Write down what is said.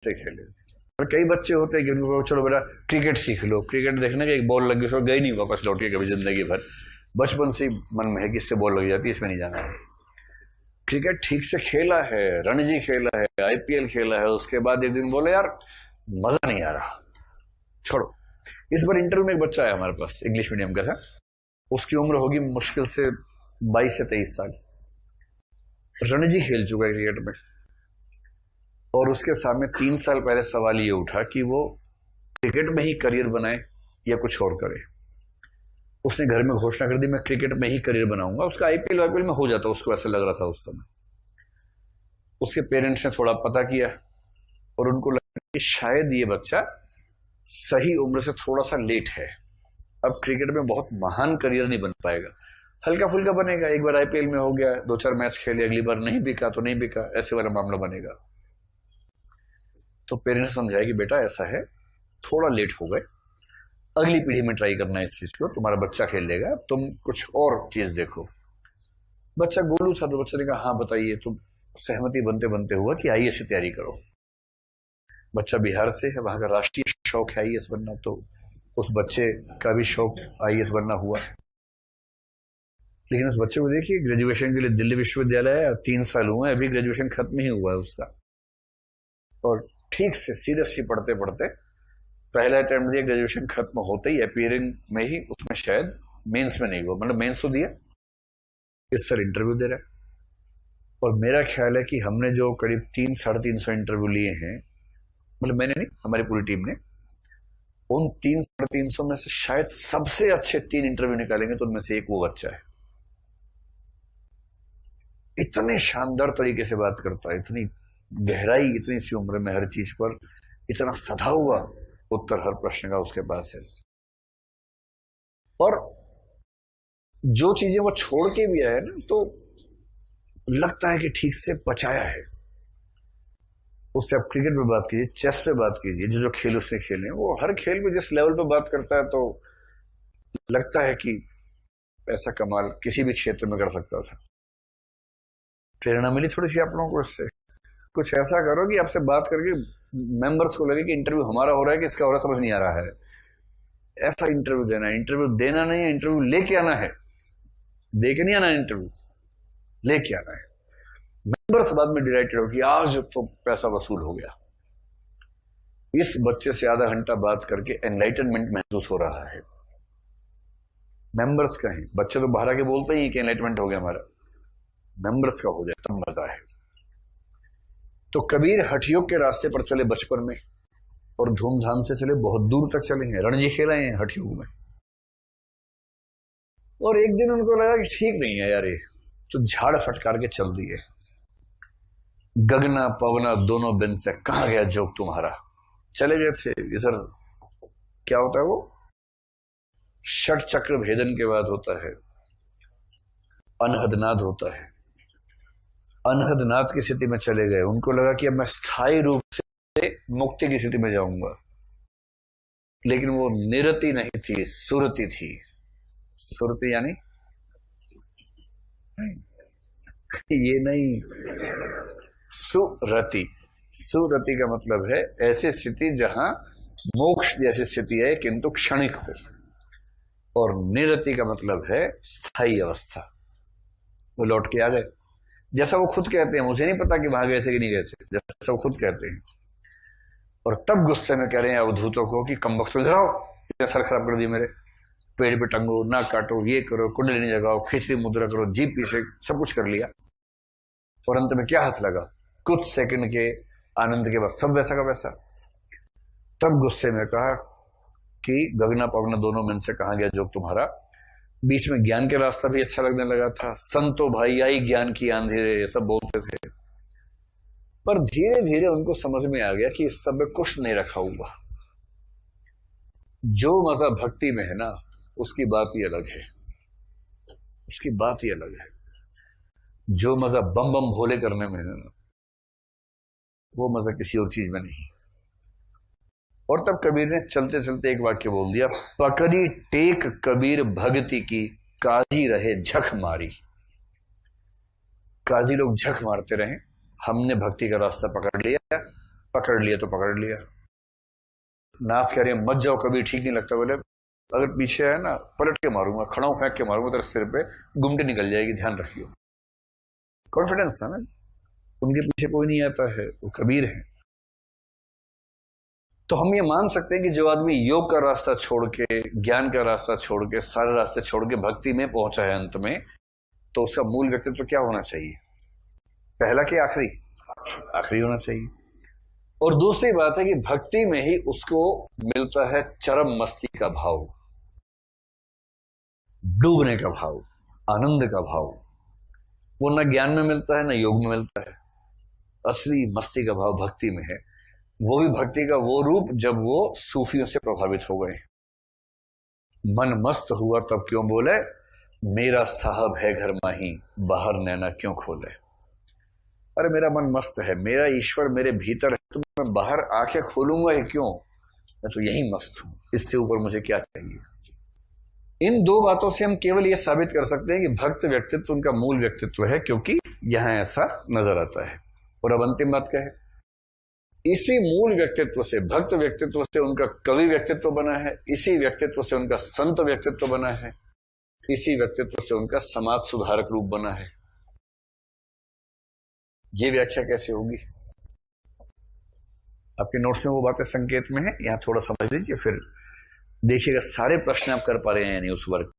से खेले। और कई बच्चे होते हैं कि उनको चलो बेटा क्रिकेट सीख लो, क्रिकेट देखने का एक बॉल लग गई उसको गई नहीं वापस लौट के कभी जिंदगी भर, बचपन से मन में है कि इससे बॉल लग जाती है, इसमें नहीं जाना है। क्रिकेट ठीक से खेला है, रणजी खेला है, आईपीएल खेला है, उसके बाद एक दिन बोले यार मजा नहीं आ रहा, छोड़ो। इस बार इंटरव्यू में एक बच्चा है हमारे पास, इंग्लिश मीडियम का था, उसकी उम्र होगी मुश्किल से 22 से 23 साल, रणजी खेल चुका है क्रिकेट में, और उसके सामने 3 साल पहले सवाल ये उठा कि वो क्रिकेट में ही करियर बनाए या कुछ और करे। उसने घर में घोषणा कर दी मैं क्रिकेट में ही करियर बनाऊंगा। उसका आईपीएल में हो जाता, उसको ऐसा लग रहा था उस समय। उसके पेरेंट्स ने थोड़ा पता किया और उनको लगा कि शायद ये बच्चा सही उम्र से थोड़ा सा लेट है, अब क्रिकेट में बहुत महान करियर नहीं बन पाएगा, हल्का फुल्का बनेगा, एक बार आईपीएल में हो गया, 2-4 मैच खेले, अगली बार नहीं बिका तो नहीं बिका, ऐसे वाला मामला बनेगा। तो पेरेंट्स समझाया कि बेटा ऐसा है, थोड़ा लेट हो गए, अगली पीढ़ी में ट्राई करना है इस चीज को, तुम्हारा बच्चा खेल लेगा, तुम कुछ और चीज देखो। बच्चा गोलू था तो बच्चे ने कहा हाँ बताइए। तो सहमति बनते बनते हुआ कि आईएएस की तैयारी करो। बच्चा बिहार से है, वहां का राष्ट्रीय शौक है आईएएस बनना, तो उस बच्चे का भी शौक आईएएस बनना हुआ। लेकिन उस बच्चे को देखिए ग्रेजुएशन के लिए दिल्ली विश्वविद्यालय है, 3 साल हुए, अभी ग्रेजुएशन खत्म ही हुआ है उसका, और ठीक से सीरियसली पढ़ते पढ़ते पहला अटेम्प्ट दिया, ग्रेजुएशन खत्म होते ही अपीयरिंग में ही उसमें शायद मेंस में नहीं हुआ, मतलब मेंस तो दिया, इस सर इंटरव्यू दे रहा है। और मेरा ख्याल है कि हमने जो करीब 300-350 इंटरव्यू लिए हैं, मतलब मैंने नहीं, हमारी पूरी टीम ने, उन 300-350 में से शायद सबसे अच्छे 3 इंटरव्यू निकालेंगे तो उनमें से एक वो बच्चा है। इतने शानदार तरीके से बात करता है, इतनी गहराई, इतनी सी उम्र में हर चीज पर इतना सधा हुआ उत्तर हर प्रश्न का उसके पास है। और जो चीजें वो छोड़ के भी आया ना, तो लगता है कि ठीक से पचाया है। उससे आप क्रिकेट पे बात कीजिए, चेस पे बात कीजिए, जो जो खेल उसने खेले, वो हर खेल में जिस लेवल पे बात करता है, तो लगता है कि ऐसा कमाल किसी भी क्षेत्र में कर सकता था। प्रेरणा मिली थोड़ी सी आप लोगों को इससे। कुछ ऐसा करो कि आपसे बात करके मेंबर्स को लगे कि इंटरव्यू हमारा हो रहा है कि इसका हो रहा है, समझ नहीं आ रहा है। ऐसा इंटरव्यू देना है, इंटरव्यू देना नहीं है, इंटरव्यू लेके आना है, दे के नहीं आना है, इंटरव्यू लेके आना है। मेंबर्स बाद में डिलाइटेड हो कि आज तो पैसा वसूल हो गया। इस बच्चे से आधा घंटा बात करके एनलाइटनमेंट महसूस हो रहा है। मेंबर्स का है, बच्चे तो बाहर आके बोलते ही कि एनलाइटमेंट हो गया हमारा, मेंबर्स का हो जाए तब मजा है। तो कबीर हठयोग के रास्ते पर चले बचपन में, और धूमधाम से चले, बहुत दूर तक चले हैं, रणजी खेला है हठयोग में। और एक दिन उनको लगा कि ठीक नहीं है यार ये, तो झाड़ फटकार के चल दिए। गगना पवना दोनों बिन से कहां गया जोग तुम्हारा, चले गए थे इधर। क्या होता है वो, षट चक्र भेदन के बाद होता है अनहदनाद होता है। अनहदनाद की स्थिति में चले गए, उनको लगा कि अब मैं स्थायी रूप से मुक्ति की स्थिति में जाऊंगा, लेकिन वो निरति नहीं थी, सुरति थी। सुरति यानी ये नहीं, सुरति। सुरति का मतलब है ऐसी स्थिति जहां मोक्ष जैसी स्थिति है किंतु क्षणिक हो, और निरति का मतलब है स्थायी अवस्था। वो लौट के आ गए, जैसा वो खुद कहते हैं, मुझे नहीं पता कि वहां गए थे कि नहीं गए थे, जैसा वो खुद कहते हैं। और तब गुस्से में कह रहे हैं अवधूतों को कि कम वक्त जाओ, सर खराब कर दिए मेरे, पेड़ पे टंगो, ना काटो, ये करो, कुंडलिनी जगाओ, खिचड़ी मुद्रा करो, जीप पीछे, सब कुछ कर लिया, और अंत में क्या हाथ लगा, कुछ सेकंड के आनंद के बाद सब वैसा का वैसा। तब गुस्से में कहा कि गगना पवना दोनों में से कहां गया जोग तुम्हारा। बीच में ज्ञान के रास्ता भी अच्छा लगने लगा था, संतो भाई आई ज्ञान की आंधी रे, ये सब बोलते थे। पर धीरे धीरे उनको समझ में आ गया कि इस सब में कुछ नहीं रखा हुआ। जो मजा भक्ति में है ना, उसकी बात ही अलग है, उसकी बात ही अलग है। जो मजा बम बम भोले करने में है ना, वो मजा किसी और चीज में नहीं। और तब कबीर ने चलते चलते एक वाक्य बोल दिया, पकड़ी टेक कबीर भक्ति की, काजी रहे झक मारी। काजी लोग झक मारते रहे, हमने भक्ति का रास्ता पकड़ लिया, पकड़ लिया तो पकड़ लिया। नाच कह रही है मत जाओ, कभी ठीक नहीं लगता। बोले अगर पीछे है ना पलट के मारूंगा, खड़ा फेंक के मारूंगा तेरे सिर पे, गुमटी निकल जाएगी, ध्यान रखियो। कॉन्फिडेंस था ना, उनके पीछे कोई नहीं आता है, वो कबीर है। तो हम ये मान सकते हैं कि जो आदमी योग का रास्ता छोड़ के, ज्ञान का रास्ता छोड़ के, सारे रास्ते छोड़ के भक्ति में पहुंचा है अंत में, तो उसका मूल व्यक्तित्व क्या होना चाहिए? पहला कि आखिरी? आखिरी होना चाहिए। और दूसरी बात है कि भक्ति में ही उसको मिलता है चरम मस्ती का भाव, डूबने का भाव, आनंद का भाव। वो न ज्ञान में मिलता है, न योग में मिलता है। असली मस्ती का भाव भक्ति में है। वो भी भक्ति का वो रूप जब वो सूफियों से प्रभावित हो गए। मन मस्त हुआ तब क्यों बोले, मेरा साहब है घर माही, बाहर नैना क्यों खोले। अरे मेरा मन मस्त है, मेरा ईश्वर मेरे भीतर है, तो मैं बाहर आंखें खोलूंगा ही क्यों? मैं तो यही मस्त हूं, इससे ऊपर मुझे क्या चाहिए? इन दो बातों से हम केवल यह साबित कर सकते हैं कि भक्त व्यक्तित्व उनका मूल व्यक्तित्व है, क्योंकि यहां ऐसा नजर आता है। और अब अंतिम बात क्या है? इसी मूल व्यक्तित्व से, भक्त व्यक्तित्व से उनका कवि व्यक्तित्व बना है, इसी व्यक्तित्व से उनका संत व्यक्तित्व बना है, इसी व्यक्तित्व से उनका समाज सुधारक रूप बना है। ये व्याख्या कैसे होगी? आपके नोट्स में वो बातें संकेत में है, यहां थोड़ा समझ लीजिए, फिर देखिएगा सारे प्रश्न आप कर पा रहे हैं या नहीं उस वर्ग।